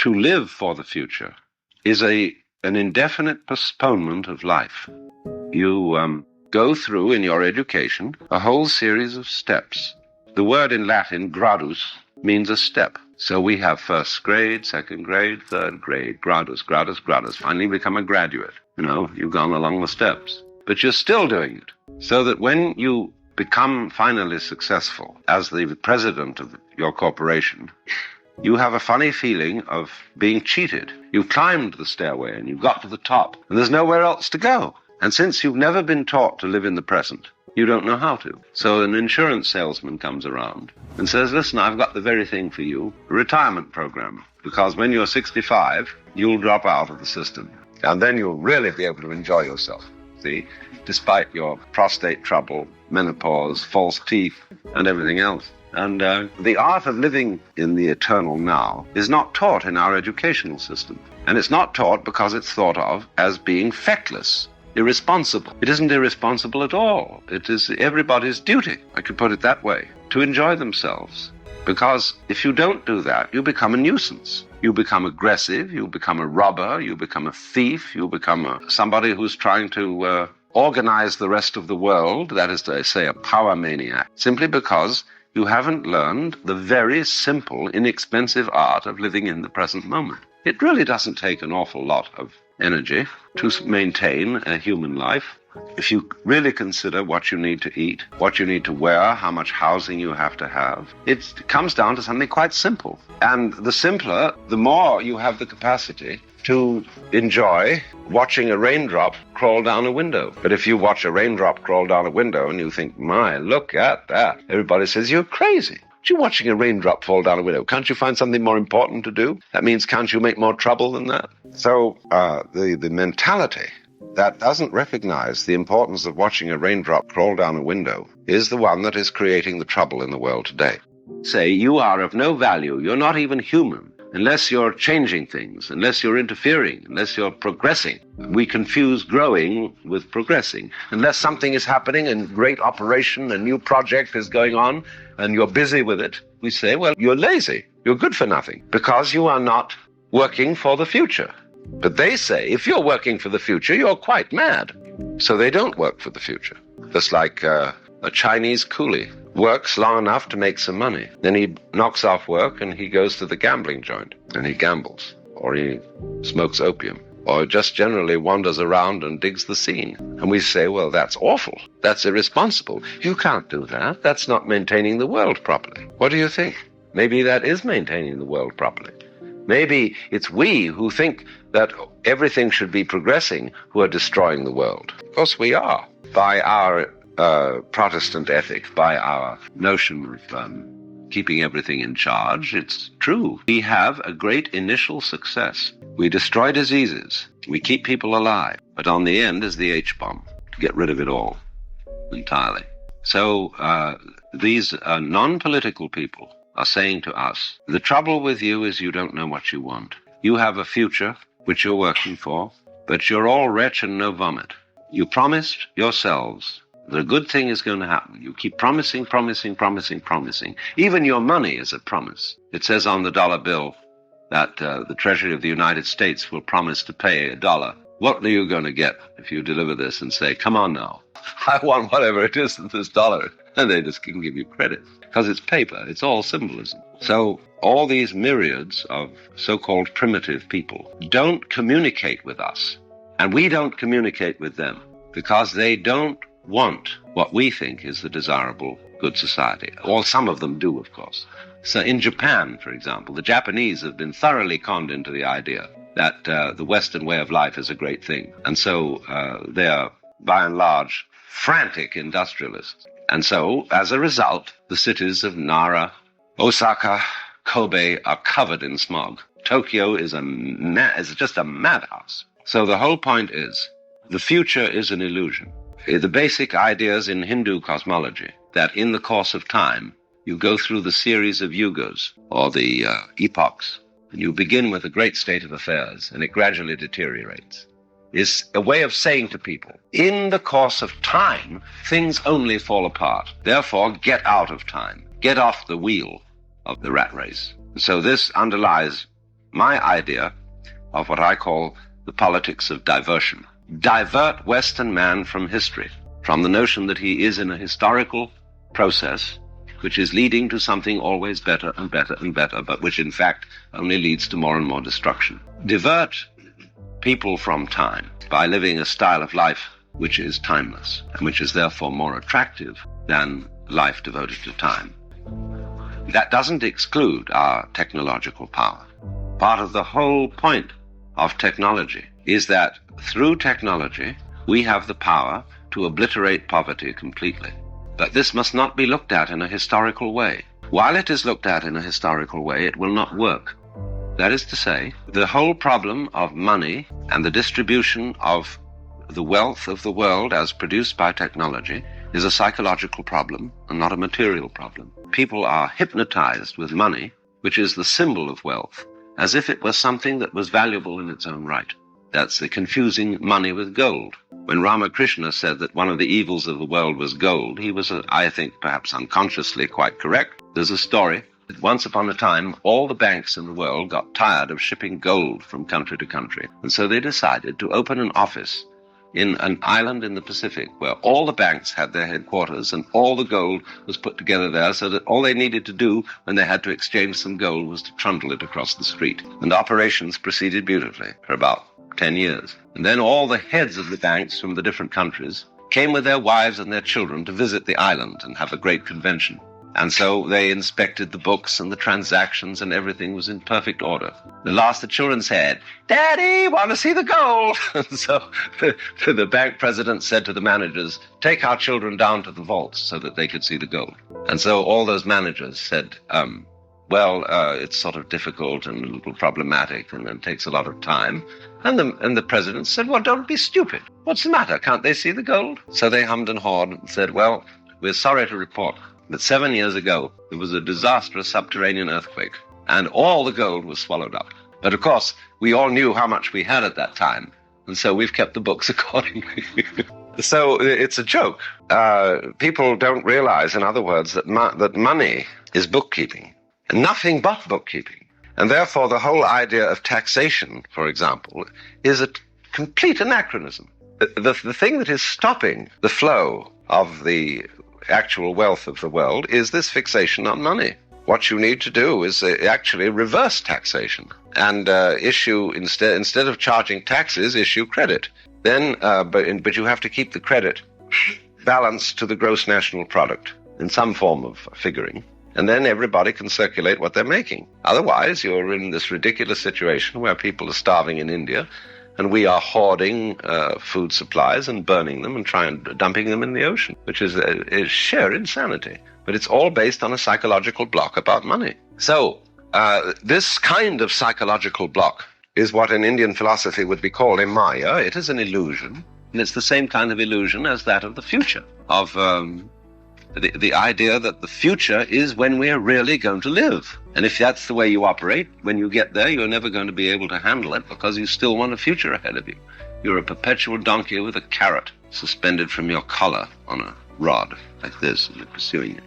To live for the future is an indefinite postponement of life. You go through in your education a whole series of steps. The word in Latin, gradus, means a step. So we have first grade, second grade, third grade, gradus, gradus, gradus. Finally become a graduate. You've gone along the steps. But you're still doing it. So that when you become finally successful as the president of your corporation, you have a funny feeling of being cheated. You've climbed the stairway and you've got to the top, and there's nowhere else to go. And since you've never been taught to live in the present, you don't know how to. So an insurance salesman comes around and says, listen, I've got the very thing for you, a retirement program, because when you're 65, you'll drop out of the system. And then you'll really be able to enjoy yourself, see, despite your prostate trouble, menopause, false teeth, and everything else. And the art of living in the eternal now is not taught in our educational system. And it's not taught because it's thought of as being feckless, irresponsible. It isn't irresponsible at all. It is everybody's duty, I could put it that way, to enjoy themselves. Because if you don't do that, you become a nuisance. You become aggressive, you become a robber, you become a thief, you become somebody who's trying to organize the rest of the world, that is to say, a power maniac, simply because you haven't learned the very simple, inexpensive art of living in the present moment. It really doesn't take an awful lot of energy to maintain a human life. If you really consider what you need to eat, what you need to wear, how much housing you have to have, it comes down to something quite simple. And the simpler, the more you have the capacity to enjoy watching a raindrop crawl down a window. But if you watch a raindrop crawl down a window and you think, my, look at that, everybody says, you're crazy. You're watching a raindrop fall down a window. Can't you find something more important to do? That means, can't you make more trouble than that? So the mentality that doesn't recognize the importance of watching a raindrop crawl down a window is the one that is creating the trouble in the world today. Say, you are of no value, you're not even human, unless you're changing things, unless you're interfering, unless you're progressing. We confuse growing with progressing. Unless something is happening, a great operation, a new project is going on, and you're busy with it, we say, well, you're lazy, you're good for nothing, because you are not working for the future. But they say, if you're working for the future, you're quite mad. So they don't work for the future. Just like a Chinese coolie works long enough to make some money. Then he knocks off work and he goes to the gambling joint and he gambles, or he smokes opium, or just generally wanders around and digs the scene. And we say, well, that's awful. That's irresponsible. You can't do that. That's not maintaining the world properly. What do you think? Maybe that is maintaining the world properly. Maybe it's we who think that everything should be progressing who are destroying the world. Of course we are. By our Protestant ethic, by our notion of keeping everything in charge, it's true. We have a great initial success. We destroy diseases. We keep people alive. But on the end is the H-bomb, to get rid of it all entirely. So these non-political people are saying to us, the trouble with you is you don't know what you want. You have a future which you're working for, but you're all retch and no vomit. You promised yourselves the good thing is going to happen. You keep promising, promising, promising, promising. Even your money is a promise. It says on the dollar bill that the Treasury of the United States will promise to pay $1. What are you going to get if you deliver this and say, come on now, I want whatever it is this dollar? And they just can give you credit because it's paper. It's all symbolism. So all these myriads of so-called primitive people don't communicate with us, and we don't communicate with them because they don't want what we think is the desirable good society. Well, some of them do, of course. So in Japan, for example, the Japanese have been thoroughly conned into the idea that the Western way of life is a great thing. And so they are, by and large, frantic industrialists. And so, as a result, the cities of Nara, Osaka, Kobe are covered in smog. Tokyo is just a madhouse. So the whole point is, the future is an illusion. The basic ideas in Hindu cosmology, that in the course of time, you go through the series of yugas, or the epochs, and you begin with a great state of affairs, and it gradually deteriorates, is a way of saying to people, in the course of time, things only fall apart. Therefore, get out of time. Get off the wheel of the rat race. So this underlies my idea of what I call the politics of diversion. Divert Western man from history, from the notion that he is in a historical process which is leading to something always better and better and better, but which in fact only leads to more and more destruction. Divert people from time by living a style of life which is timeless and which is therefore more attractive than life devoted to time. That doesn't exclude our technological power. Part of the whole point of technology is that through technology we have the power to obliterate poverty completely. But this must not be looked at in a historical way. While it is looked at in a historical way, it will not work. That is to say, the whole problem of money and the distribution of the wealth of the world as produced by technology is a psychological problem and not a material problem. People are hypnotized with money, which is the symbol of wealth, as if it was something that was valuable in its own right. That's the confusing money with gold. When Ramakrishna said that one of the evils of the world was gold, he was, I think, perhaps unconsciously quite correct. There's a story that once upon a time, all the banks in the world got tired of shipping gold from country to country. And so they decided to open an office in an island in the Pacific where all the banks had their headquarters and all the gold was put together there, so that all they needed to do when they had to exchange some gold was to trundle it across the street. And operations proceeded beautifully for about 10 years. And then all the heads of the banks from the different countries came with their wives and their children to visit the island and have a great convention. And so they inspected the books and the transactions, and everything was in perfect order. At last the children said, "Daddy, want to see the gold?" And so the bank president said to the managers, "Take our children down to the vaults so that they could see the gold." And so all those managers said, it's sort of difficult and a little problematic and it takes a lot of time. And the president said, "Well, don't be stupid. What's the matter? Can't they see the gold?" So they hummed and hawed and said, "Well, we're sorry to report that 7 years ago there was a disastrous subterranean earthquake and all the gold was swallowed up. But of course, we all knew how much we had at that time, and so we've kept the books accordingly." So it's a joke. People don't realize, in other words, that money is bookkeeping, and nothing but bookkeeping. And therefore, the whole idea of taxation, for example, is a complete anachronism. The thing that is stopping the flow of the actual wealth of the world is this fixation on money. What you need to do is actually reverse taxation and issue, instead of charging taxes, issue credit. Then, but you have to keep the credit balanced to the gross national product in some form of figuring. And then everybody can circulate what they're making. Otherwise, you're in this ridiculous situation where people are starving in India, and we are hoarding food supplies and burning them and dumping them in the ocean, which is sheer insanity. But it's all based on a psychological block about money. So this kind of psychological block is what in Indian philosophy would be called a maya. It is an illusion, and it's the same kind of illusion as that of the future, of the idea that the future is when we're really going to live. And if that's the way you operate, when you get there, you're never going to be able to handle it because you still want a future ahead of you. You're a perpetual donkey with a carrot suspended from your collar on a rod like this, and you're pursuing it.